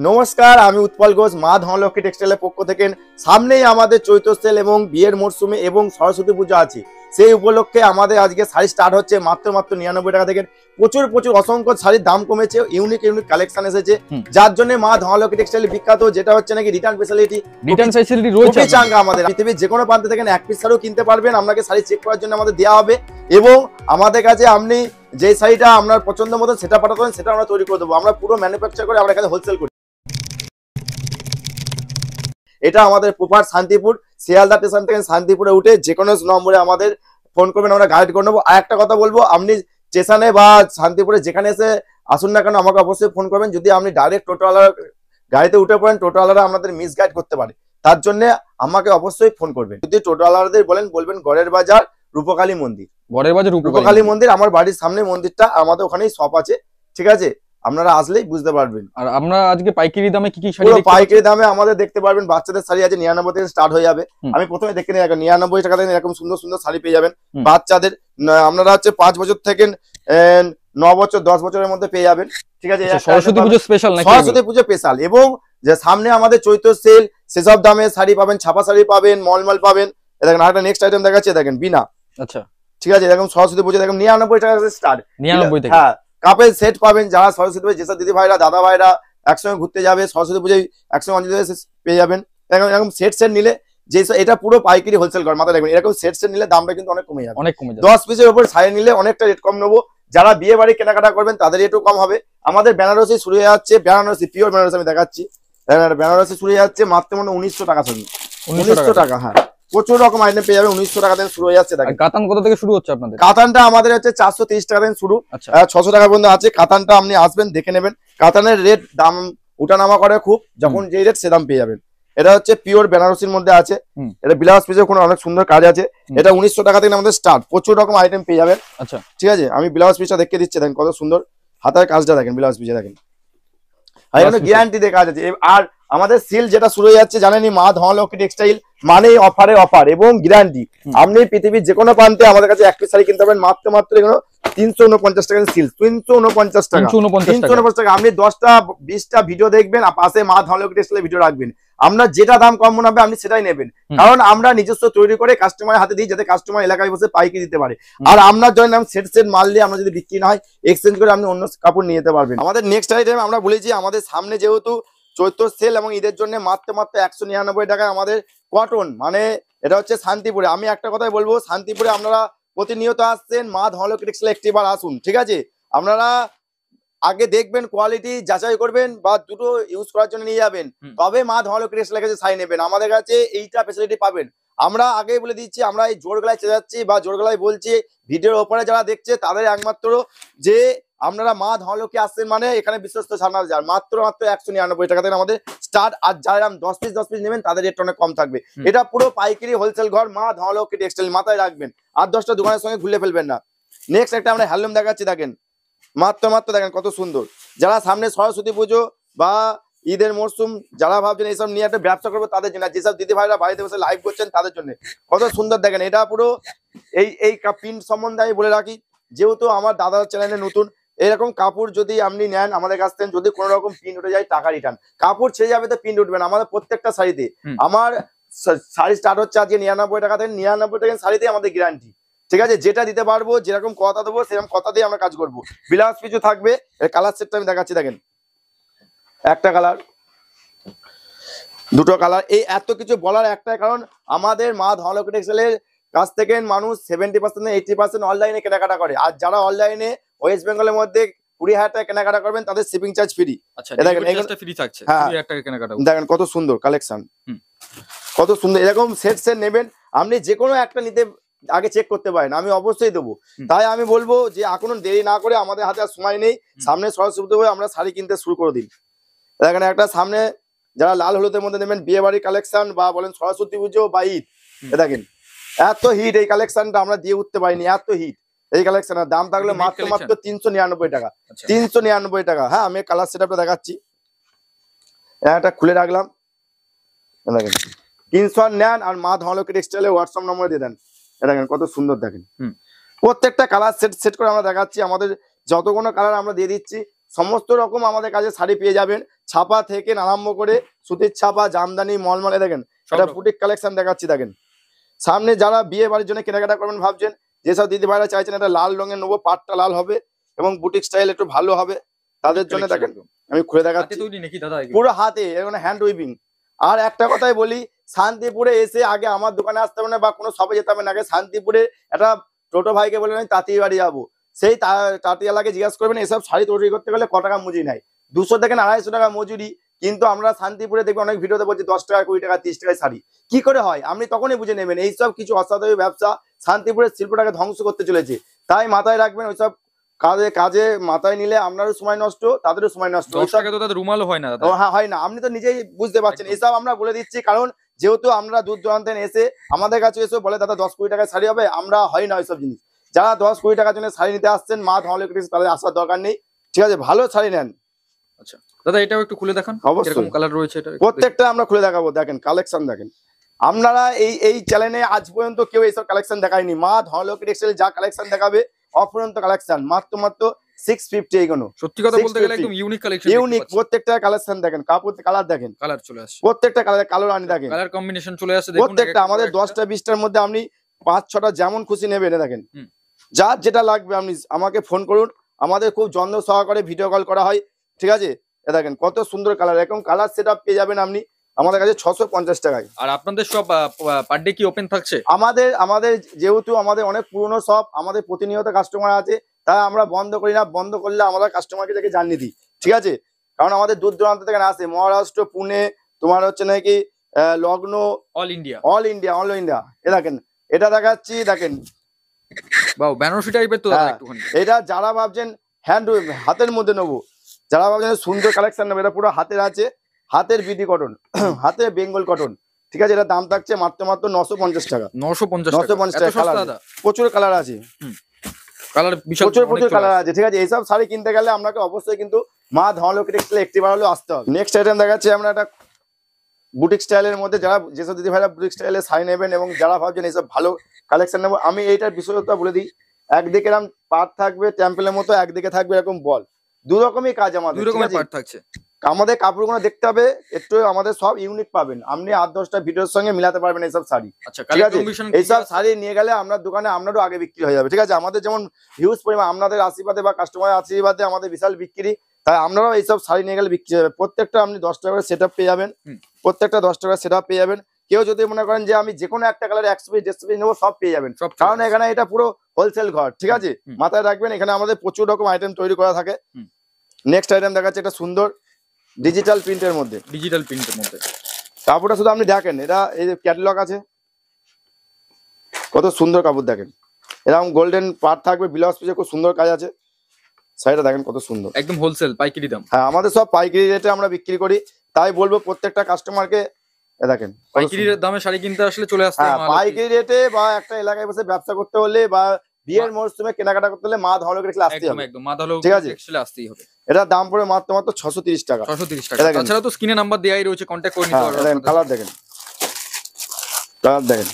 নমস্কার, আমি উৎপল ঘোষ, মা ধনলক্ষ্মী টেক্সটাইলের পক্ষ থেকে। সামনেই আমাদের চৈত্র সেল এবং বিয়ের মরশুমে এবং সরস্বতী পুজো আছে, সেই উপলক্ষে আমাদের আজকে শাড়ি স্টার্ট হচ্ছে মাত্র 99 টাকা থেকে। প্রচুর অসংখ্য শাড়ির দাম কমেছে, ইউনিক কালেকশন এসেছে, যার জন্য মা ধনলক্ষ্মী টেক্সটাইল বিখ্যাত। যেটা হচ্ছে নাকি রিটার্ন ফ্যাসিলিটি রয়েছে আমাদের পৃথিবীর যে কোনো প্রান্ত থেকে এক পিস শাড়িও কিনতে পারবেন। আপনাকে শাড়ি চেক করার জন্য আমাদের দেওয়া হবে এবং আমাদের কাছে আপনি যে শাড়িটা আপনার পছন্দ মতো সেটা পাঠাতে হবে, সেটা আমরা তৈরি করে দেবো। আমরা পুরো ম্যানুফ্যাকচার করে আমরা এখানে হোলসেল করি। এটা আমাদের প্রপার শান্তিপুর, শিয়ালদা স্টেশন থেকে শান্তিপুরে উঠে যে কোনো নম্বরে আমাদের ফোন করবেন, আমরা গাইড করে নেবো। আর একটা কথা বলবো, আপনি স্টেশনে বা শান্তিপুরে যেখানে এসে আসুন না কেন, আমাকে অবশ্যই ফোন করবেন। যদি আপনি ডাইরেক্ট টোটোওয়ালার গাড়িতে উঠে পড়েন, টোটোওয়ালারা আমাদের মিস গাইড করতে পারে, তার জন্য আমাকে অবশ্যই ফোন করবেন। যদি টোটোওয়ালাদের বলবেন গড়ের বাজার রূপকালী মন্দির, রূপকালী মন্দির আমার বাড়ির সামনে মন্দিরটা, আমাদের ওখানেই শপ আছে, ঠিক আছে? আপনারা আসলেই বুঝতে পারবেন। আর আমরা আজকে পাইকারি দামে কি কি শাড়ি, পাইকারি দামে আমাদের দেখতে পারবেন। বাচ্চাদের শাড়ি আছে 99 থেকে স্টার্ট হয়ে যাবে। আমি প্রথমে দেখে নিই, 99 টাকা থেকে এরকম সুন্দর সুন্দর শাড়ি পেয়ে যাবেন বাচ্চাদের। আপনারা হচ্ছে 5 বছর থেকে 9 বছর 10 বছরের মধ্যে পেয়ে যাবেন, ঠিক আছে? সরস্বতী পুজো স্পেশাল, সরস্বতী পুজো স্পেশাল। এবং যে সামনে আমাদের চৈত্র সেল, সেসব দামে শাড়ি পাবেন, ছাপা শাড়ি পাবেন, মলমল পাবেন। দেখেন আরেকটা নেক্সট আইটেম দেখাচ্ছে, দেখেন বিনা, আচ্ছা ঠিক আছে? দেখুন সরস্বতী পুজো দেখুন 99 টাকা স্টার্ট, 99 থেকে। হ্যাঁ, কাপের সেট পাবেন। যারা সরস্বতী পুজো যেসব দিদি ভাইরা দাদা ভাইরা একসঙ্গে ঘুরতে যাবে, সরস্বতী পুজোয় একসঙ্গে অঞ্জলি পেয়ে যাবেন। এরকম সেট নিলে, যে এটা পুরো পাইকারি হোলসেল ঘর, মাথায় রাখবেন। এরকম সেট নিলে দামটা কিন্তু অনেক কমে যাবে, 10 পিসের উপর শাড়ি নিলে অনেকটা রেট কম নেবো। যারা বিয়ে বাড়ি কেনাকাটা করবেন তাদের রেটও কম হবে। আমাদের বেনারসি শুরু হয়ে যাচ্ছে, বেনারসি পিওর বেনারসি আমি দেখাচ্ছি। বেনারসি শুরু হয়ে যাচ্ছে মাত্র 1900 টাকা, 1900 টাকা। হ্যাঁ, প্রচুর রকম আইটেম পেয়ে যাবে, 1900 টাকা থেকে শুরু হয়ে যাচ্ছে। কাতান কত থেকে শুরু হচ্ছে আপনাদের? কাতানটা আমাদের হচ্ছে 430 টাকা থেকে শুরু, 600 টাকা পর্যন্ত আছে। কাতানটা আপনি আসবেন, দেখে নেবেন। কাতানের রেট দাম উঠানামা করে খুব, যখন যে রেট সে দাম পেয়ে যাবেন। এটা হচ্ছে পিওর বেনারসির মধ্যে আছে, এটা ব্লাউজ পিসে কোনো অনেক সুন্দর কাজ আছে। এটা 1900 টাকা থেকে আমাদের স্টার্ট, প্রচুর রকম আইটেম পেয়ে যাবেন। আচ্ছা, ঠিক আছে? আমি ব্লাউজ পিসটা দেখে দিচ্ছি, দেখেন কত সুন্দর হাতের কাজটা, দেখেন ব্লাউজ পিসে দেখেন, গ্যারান্টি দিয়ে কাজ আছে। আর আমাদের সেল যেটা শুরু হয়ে যাচ্ছে জানেনই, মা ধনলক্ষ্মী টেক্সটাইল মানেই অফারে অফার এবং গ্যারান্টি। আপনি পৃথিবীর যে কোনো প্রান্তে আমাদের কাছে এক পিস শাড়ি কিনতে পারবেন মাত্র 349 টাকা সেল, 349 টাকা, 349 টাকা। আপনি 10টা 20টা ভিডিও দেখবেন, পাশে মা ধনলক্ষ্মী টেক্সটাইলের ভিডিও রাখবেন। আমরা যেটা দাম কম মনে হবে আপনি সেটাই নেবেন, কারণ আমরা নিজস্ব তৈরি করে কাস্টমারের হাতে দিই, যাতে কাস্টমার এলাকায় বসে পাইকারি দিতে পারে। আর আপনার জন্য সেট মাল দিয়ে আমরা যদি বিক্রি না হয়, এক্সচেঞ্জ করে আপনি অন্য কাপড় নিয়ে যেতে পারবেন। আমাদের নেক্সট আইটেম আমরা বলেছি, আমাদের সামনে যেহেতু চৈত্র সেল এবং ঈদের জন্য মাত্র 199 টাকায় আমাদের কটন, মানে এটা হচ্ছে শান্তিপুরে। আমি একটা কথাই বলবো, শান্তিপুরে আপনারা প্রতিনিয়ত আসছেন, মা ধনলক্ষ্মী টেক্সটাইল একটিবার আসুন, ঠিক আছে? আপনারা আগে দেখবেন, কোয়ালিটি যাচাই করবেন, বা দুটো ইউজ করার জন্য নিয়ে যাবেন, তবে মা ধনলক্ষ্মী টেক্সটাইলের কাছে শাড়ি নেবেন। আমাদের কাছে এইটা ফ্যাসিলিটি পাবেন। আমরা আগে বলে দিচ্ছি, আমরা এই জোর গলায় চেঁচাচ্ছি বা জোর গলায় বলছি, ভিডিওর ওপরে যারা দেখছে তাদের একমাত্র যে আপনারা মা ধনলক্ষ্মী আসছেন মানে এখানে বিশ্বস্ত ছাড়া যায়। মাত্র 199 টাকা থেকে আমাদের স্টার্ট। আর যারা 10 পিস নেবেন তাদের রেট অনেক কম থাকবে। এটা পুরো পাইকারি হোলসেল ঘর, মা ধনলক্ষ্মী টেক্সটাইল, মাথায় রাখবেন। আর 10টা দোকানের সঙ্গে ঘুরে ফেলবেন না। নেক্সট একটা আমরা হ্যান্ডলুম দেখাচ্ছি, দেখেন মাত্র দেখেন কত সুন্দর। যারা সামনে সরস্বতী পুজো বা ঈদের মরশুম, যারা ভাবছেন এইসব নিয়ে একটা ব্যবসা করবো তাদের জন্য, যেসব দিদি ভাইরা বাড়িতে বসে লাইভ করছেন তাদের জন্য কত সুন্দর দেখেন। এটা পুরো এই প্রিন্ট সম্বন্ধে আমি বলে রাখি, যেহেতু আমার দাদার চ্যানেলে নতুন, এরকম কাপড় যদি আপনি নেন আমাদের কাছ থেকে, যদি কোনো রকম প্রিন্ট উঠে যায় টাকা রিটার্ন। কাপড় ছেড়ে যাবে তো প্রিন্ট উঠবে না। আমাদের প্রত্যেকটা শাড়িতে, আমার শাড়ি স্টার্ট হচ্ছে আজকে 99 টাকা থেকে, 99 টাকা শাড়িতে আমাদের গ্যারান্টি, ঠিক আছে? যেটা দিতে পারবো, যেরকম কথা দেবো সেরকম কথা দিয়ে আমরা কাজ করবো। ব্লাউজ পিছু থাকবে। কালার সেটটা আমি দেখাচ্ছি, দেখেন একটা কালার, দুটো কালার। এই এত কিছু বলার একটাই কারণ, আমাদের মা ধনলক্ষ্মী টেক্সটাইলের কাছ থেকে মানুষ 70% 80% অনলাইনে কেনাকাটা করে। আর যারা অনলাইনে ওয়েস্ট বেঙ্গলের মধ্যে 20,000 টাকা কেনাকাটা করবেন তাদের শিপিং চার্জ ফ্রি। দেখেন কত সুন্দর কালেকশন, কত সুন্দর। এরকম সেট নেবেন, আপনি যে কোনো একটা নিতে আগে চেক করতে পারেন, আমি অবশ্যই দেবো। তাই আমি বলবো যে এখনো দেরি না করে, আমাদের হাতে আর সময় নেই, সামনে সরস্বতী পুজো আমরা শাড়ি কিনতে শুরু করে দিন। এখানে একটা সামনে যারা লাল হলুদের মধ্যে নেবেন, বিয়ে বাড়ির কালেকশন বা বলেন সরস্বতী পুজো বা ঈদ, দেখেন এত হিট। এই কালেকশনটা আমরা দিয়ে উঠতে পারিনি, এত হিট এই কালেকশনের। দাম থাকলে মাত্র 399 টাকা, 399 টাকা। হ্যাঁ, আমি কালার সেটআপটা দেখাচ্ছি, একটা খুলে রাখলাম, দেখেন স্ক্রিনশট নেন আর মা ধনলক্ষ্মী টেক্সটাইলে হোয়াটসঅ্যাপ নম্বরে দিয়ে দেন। দেখেন কত সুন্দর, দেখেন প্রত্যেকটা কালার সেট করে আমরা দেখাচ্ছি। আমাদের যতগুলো কালার আমরা দিয়ে দিচ্ছি, সমস্ত রকম আমাদের কাছে শাড়ি পেয়ে যাবেন, ছাপা থেকে আরম্ভ করে সুতির ছাপা, জামদানি, মলমলে। দেখেন এটা বুটিক কালেকশন দেখাচ্ছি। দেখেন সামনে যারা বিয়ে বাড়ির জন্য কেনাকাটা করবেন ভাবছেন, যেসব দিদি ভাইরা চাইছেন একটা লাল রঙের নেবো, পাটটা লাল হবে এবং বুটিক স্টাইল একটু ভালো হবে, তাদের জন্য দেখেন আমি খুলে দেখাচ্ছি। পুরো হাতে এখানে হ্যান্ড উইভিং। আর একটা কথাই বলি, শান্তিপুরে এসে আগে আমার দোকানে আসতে হবে না বা কোনো শপে যেতে হবে না, আগে শান্তিপুরে একটা টোটো ভাইকে বলে আমি তাঁতি বাড়ি যাবো, সেই তাঁতিওয়ালাকে জিজ্ঞাসা করবেন এসব শাড়ি তৈরি করতে গেলে ক টাকা মজুরি নেয়। 200 থেকে 250 টাকা মজুরি। কিন্তু আমরা শান্তিপুরে দেখবেন অনেক ভিডিওতে বলছি 10 টাকা, 20 টাকা, 30 টাকায় শাড়ি। কি করে হয় আপনি তখনই বুঝে নেবেন, এইসব কিছু অসাধু ব্যবসা শান্তিপুরের শিল্পটাকে ধ্বংস করতে চলেছে। তাই মাথায় রাখবেন, ওইসব কাজে মাথায় নিলে আপনারও সময় নষ্ট, তাদেরও সময় নষ্ট। রুমালও হয় না, হ্যাঁ হয় না, আপনি তো নিজেই বুঝতে পারছেন। এসব আমরা বলে দিচ্ছি কারণ যেহেতু আমরা দূর দূরান্তে এসে আমাদের কাছে এসে বলে দাদা 10-20 টাকায় শাড়ি হবে, আমরা হয় না ওইসব জিনিস। যারা 10-20 টাকার জন্য শাড়ি নিতে আসছেন, মা ধওয়ালে তাদের আসার দরকার নেই, ঠিক আছে? ভালো শাড়ি নেন। আচ্ছা দাদা, এটাও একটু খুলে দেখান, কিরকম কালার রয়েছে এটা। প্রত্যেকটা আমরা খুলে দেখাবো। দেখেন কালেকশন দেখেন, আপনারা এই চ্যানেলে আজ পর্যন্ত কেউ এইসব কালেকশন দেখায়নি। মা ধওয়ালকি টেক্সটাইল যা কালেকশন দেখাবে অপরন্ত কালেকশন, মাত্র 650 এইগুলো। সত্যি কথা বলতে গেলে একদম ইউনিক কালেকশন, ইউনিক প্রত্যেকটা কালেকশন দেখেন, কাপড় কালার দেখেন, কালার চলে আসে প্রত্যেকটা কালার, কালো রানী দেখেন, কালার কম্বিনেশন চলে আসে। দেখুন প্রত্যেকটা আমাদের 10টা 20টার মধ্যে আপনি 5-6টা যেমন খুশি নেবেন। দেখেন যার যেটা লাগবে আপনি আমাকে ফোন করুন, আমাদের খুব যত্ন সহকারে ভিডিও কল করা হয়, ঠিক আছে? দেখেন কত সুন্দর কালার, এরকম কালার সেটআপ পেয়ে যাবেন আপনি আমাদের কাছে 650 টাকায়। আর আপনাদের সব পার ডে কি ওপেন থাকছে? আমাদের যেহেতু আমাদের অনেক পুরনো শপ, আমাদের প্রতিনিয়ত কাস্টমার আছে, তাই আমরা বন্ধ করি না। বন্ধ করলে আমরা কাস্টমারকে থেকে জানিয়ে দিই, ঠিক আছে? কারণ আমাদের দূর দূরান্ত থেকে আসে, মহারাষ্ট্র, পুনে, তোমার হচ্ছে নাকি লগ্নো, অল ইন্ডিয়া। দেখেন এটা দেখাচ্ছি, দেখেন বেনারসি টাইপের তো একটুখানি। এটা যারা ভাবছেন হ্যান্ড হাতের মধ্যে নেবো, যারা ভাবছেন সুন্দর কালেকশন নেবে, এটা পুরো হাতের আছে, হাতের বিডি কটন, হাতের বেঙ্গল কটন, ঠিক আছে? এটা দাম থাকছে মাত্র 950 টাকা। 950 টাকা। প্রচুর কালার আছে, প্রচুর কালার আছে, ঠিক আছে? এইসব শাড়ি কিনতে গেলে আপনাকে অবশ্যই কিন্তু মা ধওয়ালকি টেক্সটাইলে একটিবার হলেও আসতে হবে। নেক্সট আইটেম দেখাচ্ছি আমরা একটা বুটিক স্টাইলের মধ্যে, যারা যেসব দিদি ভাইরা বুটিক স্টাইলে শাড়ি নেবেন এবং যারা ভাবছেন এইসব ভালো কালেকশন নেবো, আমি এইটার বিশেষত্ব বলে দিই। একদিকে এরকম পাট থাকবে টেম্পলের মতো, একদিকে থাকবে এরকম বল, দু রকমই কাজ আমাদের, আমাদের কাপড়গুলো দেখতে হবে একটু, আমাদের সব ইউনিক পাবেন আপনি। 8-10টা ভিডিওর সঙ্গে মিলাতে পারবেন এইসব শাড়ি, ঠিক আছে? এইসব শাড়ি নিয়ে গেলে আপনার দোকানে আপনারও আগে বিক্রি হয়ে যাবে, ঠিক আছে? আমাদের যেমন হিউজ পরিমাণ, আপনাদের আশীর্বাদে বা কাস্টমারের আশীর্বাদে আমাদের বিশাল বিক্রি, তাই আপনারাও এইসব শাড়ি নিয়ে গেলে বিক্রি হবে। প্রত্যেকটা আপনি 10 টাকা করে সেট আপ পেয়ে যাবেন, প্রত্যেকটা 10 টাকা সেট আপ পেয়ে যাবেন। কেউ যদি মনে করেন যে আমি যে কোনো একটা কালারে 100 পিস 150 পিস নেবো, সব পেয়ে যাবেন, কারণ এখানে এটা পুরো হোলসেল ঘর, ঠিক আছে? মাথায় রাখবেন এখানে আমাদের প্রচুর রকম আইটেম তৈরি করা থাকে। নেক্সট আইটেম দেখাচ্ছে এটা সুন্দর ডিজিটাল প্রিন্টের মধ্যে, কাপড়টা শুধু আপনি দেখেন, এটা এই যে ক্যাটালগ আছে, কত সুন্দর কাপড় দেখেন, এরকম গোল্ডেন পাট থাকবে, ব্লাউজ পিসে খুব সুন্দর কাজ আছে, শাড়িটা দেখেন কত সুন্দর, একদম হোলসেল পাইকারি দাম। হ্যাঁ আমাদের সব পাইকারি রেটে আমরা বিক্রি করি, তাই বলবো প্রত্যেকটা কাস্টমারকে দেখেন পাইকারি দামে শাড়ি কিনতে আসলে চলে আসতে হবে। পাইকারি রেটে বা একটা এলাকায় বসে ব্যবসা করতে হলে বা বিয়ের মরশুমে কেনাকাটা করতে হলে মা ধওয়ালকি টেক্সটাইলে আসতে হবে, একদম মা ধওয়ালকি টেক্সটাইলে আসতেই হবে। এটা দাম পড়ে মাত্র 630 টাকা। 630 টাকা। তাছাড়া তো স্ক্রিনে নাম্বার দেয়াই রয়েছে, কন্টাক্ট করে নিতে পারবেন। দেখেন কালার দেখেন, কালার দেখেন,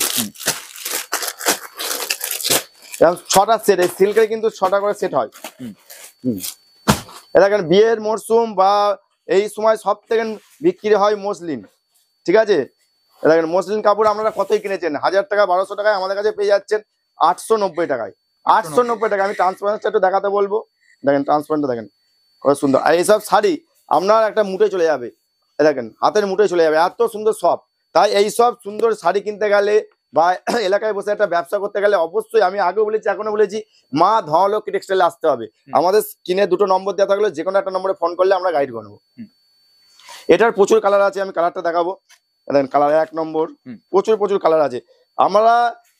এরকম 6টা সেট, এই সিল্কের কিন্তু 6টা করে সেট হয়। দেখেন বিয়ের মরশুম বা এই সময় সব থেকে বিক্রি হয় মসলিন, ঠিক আছে? দেখেন মসলিন কাপড় আপনারা কতই কিনেছেন, 1000 টাকা 1200 টাকায়, আমাদের কাছে পেয়ে যাচ্ছেন 890 টাকায়। 890 টাকা। আমি ট্রান্সপারেন্সটা একটু দেখাতে বলবো, দেখেন ট্রান্সপারেন্টটা দেখেন কত সুন্দর। আর এইসব শাড়ি আপনার একটা মুঠে চলে যাবে, দেখেন হাতের মুঠে চলে যাবে, এত সুন্দর সব। তাই এইসব সুন্দর শাড়ি কিনতে গেলে বা এলাকায় বসে একটা ব্যবসা করতে গেলে অবশ্যই, আমি আগেও বলেছি এখনো বলেছি, মা ধওয়ালকি টেক্সটাইলে আসতে হবে। আমাদের স্ক্রিনে 2টো নম্বর দেওয়া থাকলে যে কোনো একটা নম্বরে ফোন করলে আমরা গাইড করবো। এটার প্রচুর কালার আছে, আমি কালারটা দেখাবো। দেখেন কালার 1 নম্বর, প্রচুর কালার আছে। আমরা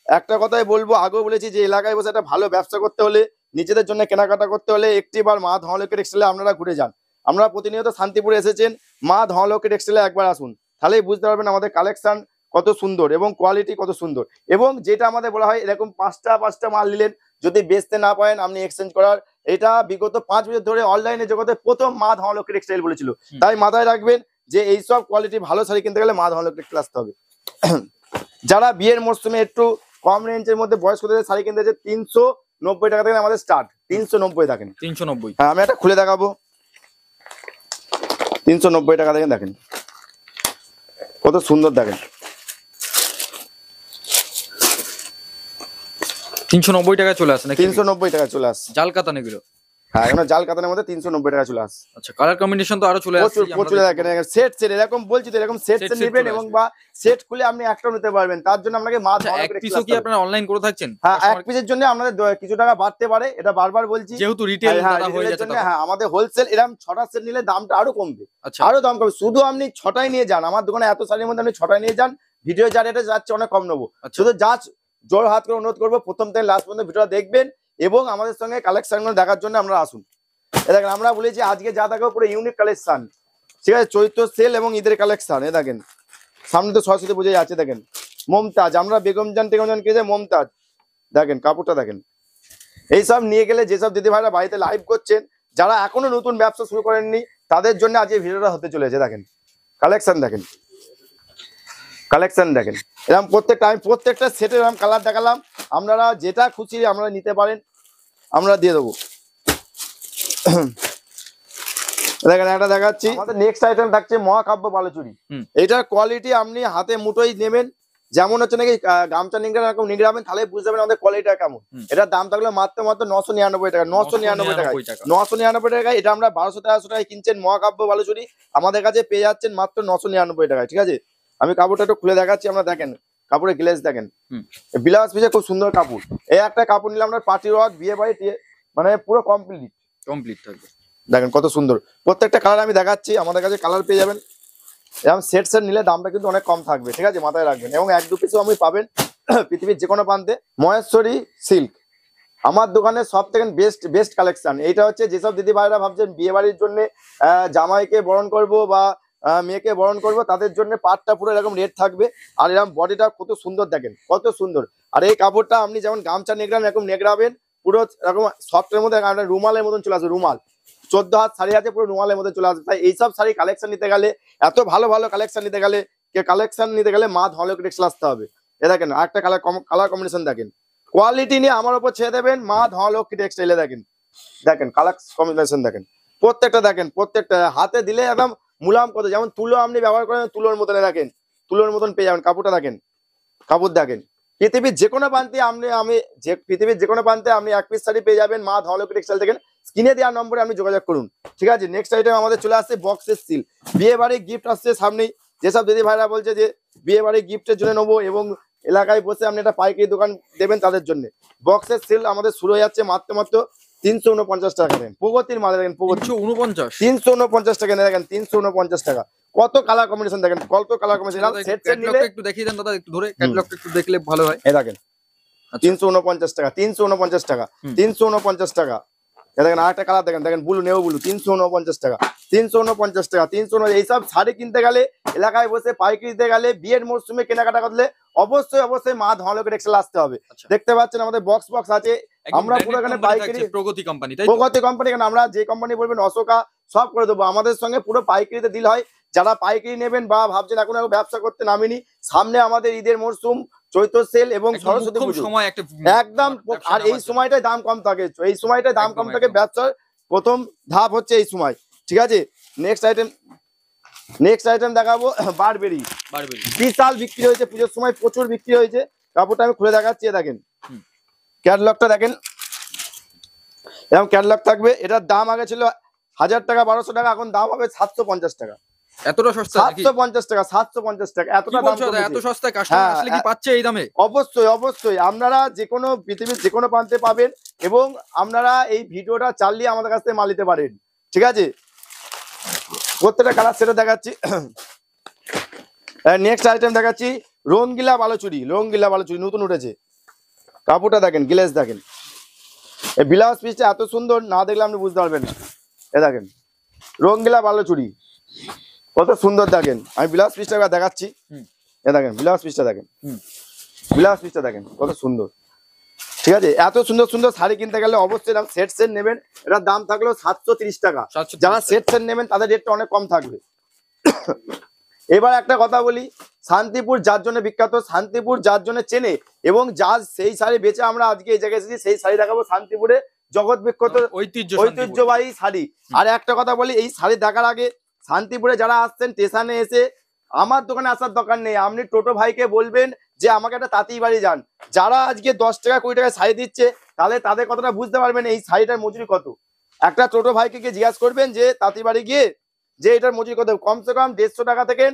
একটা কথাই বলবো, আগেও বলেছি যে এলাকায় বসে একটা ভালো ব্যবসা করতে হলে, নিজেদের জন্য কেনাকাটা করতে হলে একটিবার মা ধওয়ালকি টেক্সটাইলে আপনারা ঘুরে যান। আমরা প্রতিনিয়ত শান্তিপুরে এসেছেন, মা ধওয়ালকি টেক্সটাইলে একবার আসুন, তাহলেই বুঝতে পারবেন আমাদের কালেকশন কত সুন্দর এবং কোয়ালিটি কত সুন্দর। এবং যেটা আমাদের বলা হয়, এরকম 5টা মাল নিলেন, যদি বেচতে না পারেন আপনি এক্সচেঞ্জ করার, এটা বিগত 5 বছর ধরে অনলাইনে জগতে প্রথম মা ধওয়ালকি টেক্সটাইল বলেছিল। তাই মাথায় রাখবেন যে এইসব কোয়ালিটি ভালো শাড়ি কিনতে গেলে মা ধওয়ালকি টেক্সটাইলে আসতে হবে। যারা বিয়ের মরশুমে একটু কম রেঞ্জের মধ্যে বয়স্কদের শাড়ি কিনতে আছে, 390 টাকা থেকে আমাদের স্টার্ট, 390 দেখেন, 390। হ্যাঁ আমি একটা খুলে দেখাবো, 390 টাকা দেখেন, দেখেন কত সুন্দর, দেখেন 390 টাকায় চলে আসে নাকি? 390 টাকা চলে আসছে, জাল কাতান এগুলো। হ্যাঁ এখন জাল কাতানের মধ্যে 390 টাকা চলে আসছে। আচ্ছা, কালার কম্বিনেশন তো আরো চলে আসছে। প্রচুর দেখেন সেট সেট, এরকম বলছি তো, এরকম সেট সেট নেবেন এবং বা সেট খুলে আপনি একটাও নিতে পারবেন। তার জন্য আপনাকে মাছ এক পিসও কি আপনারা অনলাইন করে থাকছেন? হ্যাঁ, এক পিসের জন্য আপনাদের কিছু টাকা বাড়তে পারে, এটা বারবার বলছি, যেহেতু রিটেল দাদা হয়ে যাচ্ছে। হ্যাঁ, আমাদের হোলসেল এরকম 6টা সেট নিলে দামটা আরো কমবে। আচ্ছা, আরো দাম কমবে। শুধু আপনি 6টাই নিয়ে যান, আমার দোকানে এত শাড়ির মধ্যে আপনি 6টাই নিয়ে যান, ভিডিও যা রেটে যাচ্ছে অনেক কম নেবো। শুধু জোর হাত করে অনুরোধ করবো, প্রথম থেকে লাস্ট পর্যন্ত ভিডিওটা দেখবেন এবং আমাদের সঙ্গে কালেকশন দেখার জন্য আমরা আসুন। দেখেন আমরা বলেছি আজকে যা দেখো পুরো ইউনিক কালেকশন, ঠিক আছে, চৈত্র সেল এবং ঈদের কালেকশন। এ দেখেন সামনে তো সরস্বতী পুজোয় আছে, দেখেন মমতাজ, আমরা বেগমজান টেগমজান কে মমতাজ, দেখেন কাপড়টা দেখেন। এইসব নিয়ে গেলে যেসব দিদি ভাইরা বাড়িতে লাইভ করছেন, যারা এখনো নতুন ব্যবসা শুরু করেননি, তাদের জন্য আজকে ভিডিওটা হতে চলেছে। দেখেন কালেকশন দেখেন, কালেকশন দেখেন, এরকম প্রত্যেকটা সেটের এরকম কালার দেখালাম, আপনারা যেটা খুশি আপনারা নিতে পারেন, আমরা দিয়ে দেবো। দেখেন একটা দেখাচ্ছি, আমাদের নেক্সট আইটেম থাকছে মহাকাব্য বালুচুরি। এটার কোয়ালিটি আপনি হাতে মুঠোই নেবেন, যেমন হচ্ছে নাকি গামছা নিংড়া এরকম নিংড়াবেন, তাহলে বুঝতে পারবেন আমাদের কোয়ালিটিটা কেমন। এটার দাম থাকলে মাত্র 999 টাকা, 999 টাকায়, 999 টাকায় এটা আমরা 1200-1300 টাকায় কিনছেন মহাকাব্য বালুচুরি, আমাদের কাছে পেয়ে যাচ্ছেন মাত্র 999 টাকায়। ঠিক আছে, আমি কাপড়টা একটু খুলে দেখাচ্ছি, আমরা দেখেন কাপড়ের গ্লেজ দেখেন, ব্লাউজ পিসে খুব সুন্দর কাপড়। এই একটা কাপড় নিলে আমরা পার্টি ওয়ার্ক, বিয়ে বাড়ি মানে পুরো কমপ্লিট থাকবে। দেখেন কত সুন্দর, প্রত্যেকটা কালার আমি দেখাচ্ছি, আমাদের কাছে কালার পেয়ে যাবেন। এবং সেট নিলে দামটা কিন্তু অনেক কম থাকবে, ঠিক আছে, মাথায় রাখবেন। এবং 1-2 পিসও আপনি পাবেন পৃথিবীর যে কোনো প্রান্তে। মহেশ্বরী সিল্ক আমার দোকানে সব থেকে বেস্ট কালেকশন। এইটা হচ্ছে যেসব দিদি ভাইরা ভাবছেন বিয়ে বাড়ির জন্য জামাইকে বরণ করব বা মেয়েকে বরণ করব, তাদের জন্য পাটটা পুরো এরকম রেড থাকবে, আর এরকম বডিটা কত সুন্দর, দেখেন কত সুন্দর। আর এই কাপড়টা আপনি যেমন গামছা নেগড়ান এরকম নেগড়াবেন, পুরো এরকম সফটের মধ্যে রুমালের মতন চলে আসবে। রুমাল 14 হাত শাড়ি আছে, পুরো রুমালের মধ্যে চলে আসবে। তাই এইসব শাড়ি কালেকশন নিতে গেলে, এত ভালো ভালো কালেকশন নিতে গেলে মা ধনলক্ষ্মী টেক্সটাইল আসতে হবে। এ দেখেন আরেকটা কালার কম্বিনেশন দেখেন, কোয়ালিটি নিয়ে আমার উপর ছেড়ে দেবেন, মা ধনলক্ষ্মী টেক্সটাইলে দেখেন, দেখেন কালার কম্বিনেশন দেখেন, প্রত্যেকটা দেখেন, প্রত্যেকটা হাতে দিলে একদম মুলাম কত, যেমন তুলো আপনি ব্যবহার করেন তুলোর মতন, দেখেন তুলোর মতন পেয়ে যাবেন। কাপড়টা দেখেন, কাপড় দেখেন, পৃথিবীর যে কোনো প্রান্তে পৃথিবীর যে কোনো প্রান্তে আপনি 1 পিস শাড়ি পেয়ে যাবেন মা ধনলক্ষ্মী টেক্সটাইল থেকে। স্ক্রিনে দেওয়ার নম্বরে আপনি যোগাযোগ করুন। ঠিক আছে, নেক্সট আইটেম আমাদের চলে আসছে বক্সের সিল। বিয়ে বাড়ি গিফট আসছে সামনেই, যেসব দিদি ভাইরা বলছে যে বিয়ে বাড়ি গিফটের জন্য নেবো এবং এলাকায় বসে আপনি একটা পাইকারি দোকান দেবেন, তাদের জন্য বক্সের সিল আমাদের শুরু হয়ে যাচ্ছে মাত্র 349 টাকা। দেখেন প্রগতির মাঝে দেখেন, 349 টাকা দেখেন, 349 টাকা। কত কালার কম্বিনেশন দেখেন, কত কালার কম্বিনেশন। একটু দেখিয়ে দেন দাদা, একটু ধরে ক্যাটালগটা একটু দেখলে ভালো হয়। এই দেখেন 349 টাকা, 349 টাকা, 349 টাকা। দেখেন আরেকটা কালার দেখেন, দেখেন ব্লু, নেও ব্লু, 349 টাকা, 349 টাকা, 300। এইসব শাড়ি কিনতে গেলে, এলাকায় বসে পাইকারি দিতে গেলে, বিয়ের মরশুমে কেনাকাটা করলে অবশ্যই মা ধনলক্ষ্মী টেক্সটাইল আসতে হবে। দেখতে পাচ্ছেন আমাদের বক্স আছে, আমরা পুরো এখানে পাইকারি, প্রগতি কোম্পানি, কেন আমরা যে কোম্পানি বলবেন অশোকা সব করে দেবো। আমাদের সঙ্গে পুরো পাইকারিতে ডিল হয়। যারা পাইকারি নেবেন বা ভাবছেন এখন ব্যবসা করতে নামিনি, সামনে আমাদের ঈদের মরশুম, চৈত্র সেল এবং সরস্বতী পুজো একদম, আর এই সময়টাই দাম কম থাকে, এই সময়টাই দাম কম থাকে। ব্যবসার প্রথম ধাপ হচ্ছে এই সময়। ঠিক আছে, নেক্সট আইটেম দেখাবো বারবেরি। বিশাল বিক্রি হয়েছে পুজোর সময়, প্রচুর বিক্রি হয়েছে। কাপড়টা আমি খুলে দেখাচ্ছি, দেখেন ক্যাটালগটা দেখেন, এরকম ক্যাটালগ থাকবে। এটার দাম আগে ছিল 1000 টাকা, 1200 টাকা, এখন দাম হবে 750 টাকা। এতটা সস্তা? 750 টাকা, 750 টাকা, এতটা দাম, এত সস্তায় কাস্টমার আসলে কি পাচ্ছে এই দামে? অবশ্যই আপনারা পৃথিবীর যে কোনো প্রান্তে পাবেন এবং আপনারা এই ভিডিওটা চালিয়ে আমাদের কাছ থেকে মাল নিতে পারেন। ঠিক আছে, প্রত্যেকটা কালার সেটা দেখাচ্ছি। নেক্সট আইটেম দেখাচ্ছি রঙ্গিলা বালুচুরি, নতুন উঠেছে। কাপড়টা দেখেন, গ্লেজ দেখেন, এই ব্লাউজ পিসটা এত সুন্দর, না দেখলে আপনি বুঝতে পারবেন না। এ দেখেন রঙ্গিলা বালুচুরি কত সুন্দর, দেখেন আমি ব্লাউজ পিসটা দেখাচ্ছি। এ দেখেন ব্লাউজ পিসটা দেখেন, কত সুন্দর। ঠিক আছে, এত সুন্দর শাড়ি কিনতে গেলে অবশ্যই সেট নেবেন। এটার দাম থাকলেও 730 টাকা। যারা সেট নেবেন তাদের রেটটা অনেক কম থাকবে। এবার একটা কথা বলি, শান্তিপুর যার জন্য বিখ্যাত, শান্তিপুর যার জন্য চেনে এবং যার সেই শাড়ি বেচে আমরা আজকে এই জায়গায় এসেছি, সেই শাড়ি দেখাবো শান্তিপুরে জগৎ বিখ্যাত ঐতিহ্যবাহী শাড়ি। আর একটা কথা বলি, এই শাড়ি দেখার আগে শান্তিপুরে যারা আসছেন স্টেশনে এসে আমার দোকানে আসার দরকার নেই, আপনি টোটো ভাইকে বলবেন যে আমাকে একটা তাঁতি বাড়ি যান। যারা আজকে 10 টাকা 20 টাকা শাড়ি দিচ্ছে তাহলে তাদের কথাটা বুঝতে পারবেন এই শাড়িটার মজুরি কত। একটা টোটো ভাইকে গিয়ে জিজ্ঞাসা করবেন যে তাঁতি বাড়ি গিয়ে যে এটার মজুরি কত, কমসে কম 150 টাকা থেকে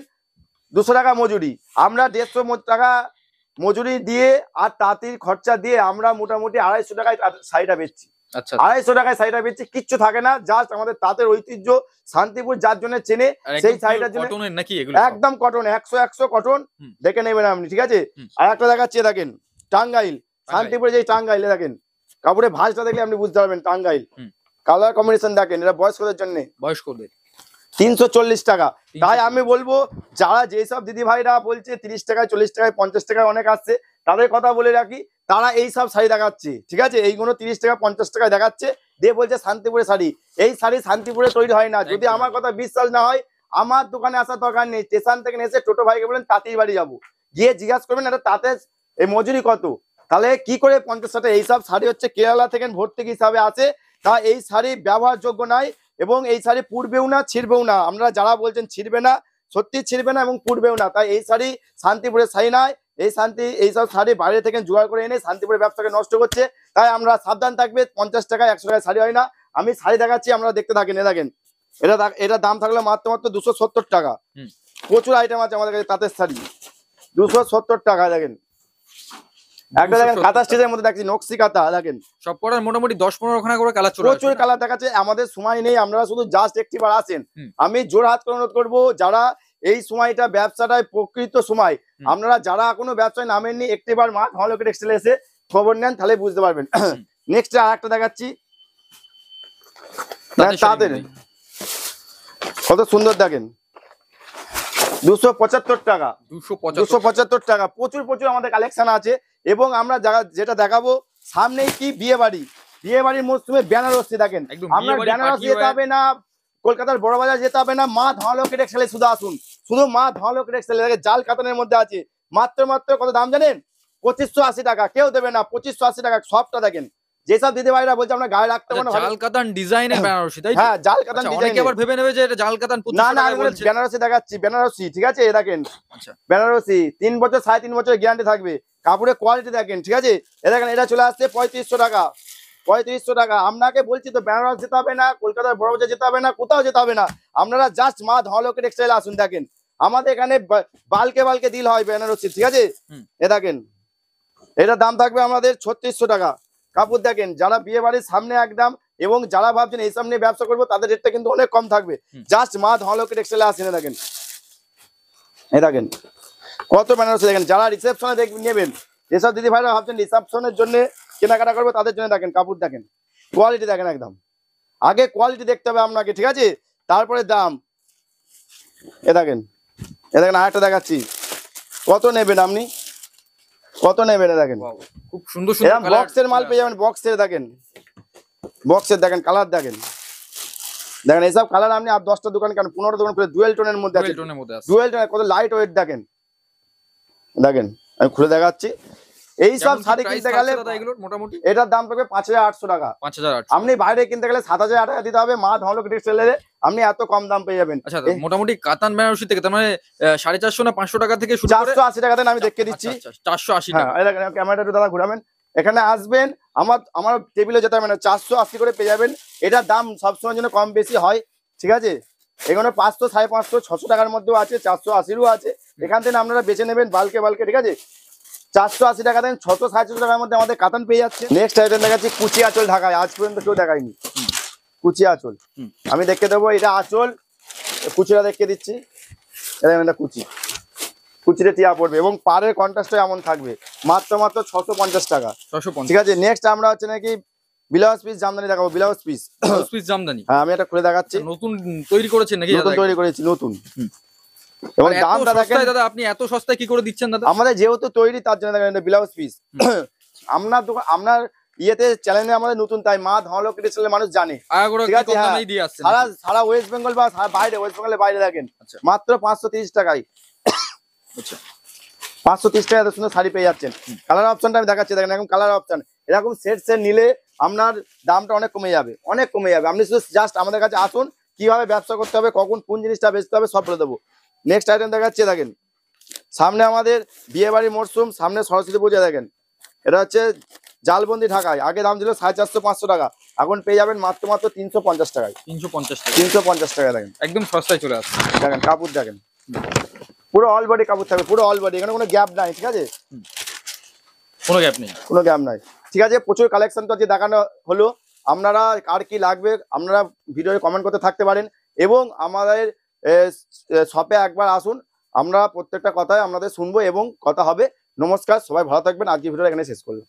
200 টাকা মজুরি। আমরা 150 টাকা মজুরি দিয়ে আর তাঁতির খরচা দিয়ে আমরা মোটামুটি 250 টাকায় শাড়িটা বেচছি। আচ্ছা, 250 টাকায় শাড়িটা বেচছি, কিচ্ছু থাকে না, জাস্ট আমাদের তাঁতের ঐতিহ্য শান্তিপুর যার জন্য চেনে সেই শাড়িটার জন্য একদম কটন, 100 কটন দেখে নেবেন আপনি, ঠিক আছে। আর একটা দেখাচ্ছি, দেখেন টাঙ্গাইল, শান্তিপুরে যে টাঙ্গাইলে দেখেন কাপড়ে ভাঁজটা দেখলে আপনি বুঝতে পারবেন টাঙ্গাইল। কালার কম্বিনেশন দেখেন, এটা বয়স্কদের জন্য, বয়স্কদের 340 টাকা। তাই আমি বলবো যারা যেসব দিদি ভাইরা বলছে 30 টাকায় 40 টাকায় 50 টাকায় অনেক আসছে, তাদের কথা বলে রাখি, তারা এই সব শাড়ি দেখাচ্ছে, ঠিক আছে। এইগুলো 30 টাকা 50 টাকায় দেখাচ্ছে, দিয়ে বলছে শান্তিপুরের শাড়ি। এই শাড়ি শান্তিপুরে তৈরি হয় না। যদি আমার কথা বিশ্বাস না হয় আমার দোকানে আসার দরকার নেই, স্টেশন থেকে এসে টোটো ভাইকে বলেন তাঁতির বাড়ি যাবো, গিয়ে জিজ্ঞাসা করবেন এটা তাতে এই মজুরি কত, তাহলে কি করে 50 টাকা। এইসব শাড়ি হচ্ছে কেরালা থেকে ভর্তি হিসাবে আছে, তা এই শাড়ি ব্যবহারযোগ্য নয় এবং এই শাড়ি পুড়বেও না ছিঁড়বেও না। আমরা যারা বলছেন ছিঁড়বে না, সত্যি ছিঁড়বে না এবং পুড়বেও না। তাই এই শাড়ি শান্তিপুরের শাড়ি নয়, এইসব শাড়ি বাইরে থেকে জোগাড় করে এনে শান্তিপুরের ব্যবসাকে নষ্ট করছে। তাই আমরা সাবধান থাকবে, 50 টাকা 100 টাকায় শাড়ি হয় না। আমি শাড়ি দেখাচ্ছি, আমরা দেখতে থাকেন। দেখেন এটা দাম থাকলে মাত্র 270 টাকা। প্রচুর আইটেম আছে আমাদের কাছে তাঁতের শাড়ি, 270 টাকা। দেখেন একটা দেখেন কাঁথা স্টেজের মধ্যে দেখছি নকশি কাঁথা, দেখেন সব কটার মোটামুটি 10-15 খানা করে কালার চলে আসে। প্রচুর কালার দেখাচ্ছে, আমাদের সময় নেই, আমরা শুধু জাস্ট একটিবার আসেন। আমি জোর হাত করে অনুরোধ করবো যারা এই সময়টা ব্যবসাটায় প্রকৃত সময়, আপনারা যারা কোনো ব্যবসায় নামেননি একটিবার মা ধনলক্ষ্মী টেক্সটাইলে এসে খবর নেন, তাহলে বুঝতে পারবেন। নেক্সট আর একটা দেখাচ্ছি, তাদের কত সুন্দর দেখেন, 275 টাকা, 275 টাকা। প্রচুর আমাদের কালেকশন আছে এবং আমরা যেটা দেখাবো সামনেই কি বিয়ে বাড়ির মরশুমে বেনারসি। দেখেন আপনার বেনারসি যেতে হবে না, কলকাতার বড় বাজার যেতে হবে না, মা ধনলক্ষ্মী টেক্সটাইলে শুধু আসুন, শুধু মা ধনলক্ষ্মী টেক্সটাইলে। দেখেন জাল কাতানের মধ্যে আছে, মাত্র কত দাম জানেন? 2580 টাকা, কেউ দেবে না 2580 টাকা সবটা। দেখেন যেসব দিদি ভাইরা বলছে আমরা গায়ে রাখতে পারবো না, জাল কাতান ডিজাইনের বেনারসি, তাই? হ্যাঁ জাল কাতান ডিজাইন। অনেকে আবার ভেবে নেবে যে এটা জাল কাতান। না আমি বেনারসি দেখাচ্ছি, বেনারসি, ঠিক আছে। দেখেন বেনারসি 3 বছর 3.5 বছর গ্যারান্টি থাকবে, কাপড়ের কোয়ালিটি দেখেন, ঠিক আছে। দেখেন এটা চলে আসছে 3500 টাকা, 3500 টাকা। আপনাকে বলছি তো বেনারস যেতে হবে না, কলকাতার বড় বাজার যেতে হবে না, কোথাও যেতে হবে না, আপনারা জাস্ট মা ধনলক্ষ্মী টেক্সটাইল আসুন। দেখেন আমাদের এখানে বালকে দিল হয় বেনারসি, ঠিক আছে। দেখেন এটার দাম থাকবে আমাদের 3600 টাকা। কাপড় দেখেন, যারা বিয়ে বাড়ির সামনে একদম এবং যারা ভাবছেন এই সামনে ব্যবসা করবো তাদের রেটটা কিন্তু অনেক কম থাকবে, জাস্ট মা ধনলক্ষ্মী টেক্সটাইলে আসেন। দেখেন দেখেন কত বেনারসি। দেখেন যারা রিসেপশনে নেবেন, যেসব দিদি ভাইরা ভাবছেন রিসেপশনের জন্য কেনাকাটা করবে তাদের জন্য দেখেন কাপড় দেখেন, কোয়ালিটি দেখেন, একদম আগে কোয়ালিটি দেখতে হবে আপনাকে, ঠিক আছে, তারপরে দাম। দেখেন আরেকটা দেখাচ্ছি, কত নেবেন আপনি, কত নেবেন? দেখেন খুব সুন্দর সুন্দর বক্সের মাল পেয়ে যাবেন, বক্সের দেখেন, বক্সের দেখেন কালার দেখেন, এইসব কালার আপনি আর 10টা দোকান কেন 15টা দোকান ডুয়েল টোনের মধ্যে আছে, ডুয়েল টোনের কত লাইট ওয়েট দেখেন আমি খুলে দেখাচ্ছি। এই সব শাড়ি কিনতে গেলে মোটামুটি এটার দাম থাকবে 5800 টাকা। আপনি বাইরে কিনতে গেলে 7000 টাকা দিতে হবে, মা ধনলক্ষ্মী টেক্সটাইলে আপনি এত কম দাম পেয়ে যাবেন। আচ্ছা মোটামুটি কাতান বেনারসি থেকে তার মানে 450 না 500 টাকা থেকে শুরু করে 480 টাকা দেন, আমি দেখে দিচ্ছি। 480 টাকা। হ্যাঁ ক্যামেরাটা একটু দাদা ঘুরাবেন, এখানে আসবেন, আমার টেবিলে যেতে হবে না, 480 করে পেয়ে যাবেন। এটার দাম সবসময়ের জন্য কম বেশি হয়, ঠিক আছে। এখানে 500, 550, 600 টাকার মধ্যেও আছে, 480ও আছে। এখান থেকে আপনারা বেছে নেবেন বালকে, ঠিক আছে। 480 টাকা দেন, 600, 650 টাকার মধ্যে আমাদের কাতান পেয়ে যাচ্ছে। নেক্সট আইটেম দেখাচ্ছি কুচি আঁচল ঢাকায়, আজ পর্যন্ত কেউ দেখায়নি কুচি আঁচল। আমি দেখে দেবো, এটা আঁচল, কুচিটা দেখে দিচ্ছি। এটা কুচিতে টিয়া পড়বে এবং পাড়ের কন্ট্রাস্টে এমন থাকবে, মাত্র 650 টাকা, ঠিক আছে। নেক্সট আমরা হচ্ছে নাকি ব্লাউজ পিস জামদানি দেখাবো, ব্লাউজ পিস জামদানি। হ্যাঁ আমি এটা খুলে দেখাচ্ছি, নতুন তৈরি করেছেন নাকি? নতুন তৈরি করেছি, নতুন। এবং দামটা দেখেন দাদা, আপনি এত সস্তায় কি করে দিচ্ছেন দাদা? আমাদের যেহেতু তৈরি তার জন্য দেখেন ব্লাউজ পিস। আপনার ইয়েতে চ্যানেলে আমাদের নতুন, তাই মা ধনলক্ষ্মী টেক্সটাইলের মানুষ জানে, ঠিক আছে। সারা ওয়েস্ট বেঙ্গল বা বাইরে, ওয়েস্ট বেঙ্গলের বাইরে দেখেন মাত্র 530 টাকায়, 530 টাকা এত সুন্দর শাড়ি পেয়ে যাচ্ছেন। কালার অপশনটা আমি দেখাচ্ছি, দেখেন এখন কালার অপশন, এরকম সেট নিলে আপনার দামটা অনেক কমে যাবে, অনেক কমে যাবে। আপনি শুধু জাস্ট আমাদের কাছে আসুন, কিভাবে ব্যবসা করতে হবে, কখন কোন জিনিসটা বেচতে হবে সব বলে দেবো। নেক্সট আইটেম দেখাচ্ছে, দেখেন সামনে আমাদের বিয়ে বাড়ির মরশুম, সামনে সরস্বতী পুজো, দেখেন এটা হচ্ছে জালবন্দি ঢাকায়, আগে দাম ছিল 450-500 টাকা, এখন পেয়ে যাবেন মাত্র 350 টাকায়। 350 টাকা দেখেন, একদম সস্তায় চলে আসছে। দেখেন কাপড় দেখেন, পুরো অল বডি কাপড় থাকবে, পুরো অল বডি, এখানে কোনো গ্যাপ নাই, ঠিক আছে, কোনো গ্যাপ নেই, কোনো গ্যাপ নাই, ঠিক আছে। প্রচুর কালেকশন তো আজকে দেখানো হলো, আপনারা আর কি লাগবে আপনারা ভিডিওতে কমেন্ট করতে থাকতে পারেন, এবং আমাদের শপে একবার আসুন, আমরা প্রত্যেকটা কথাই আপনাদের শুনবো এবং কথা হবে। নমস্কার, সবাই ভালো থাকবেন, আজকে ভিডিওটা এখানে শেষ করলাম।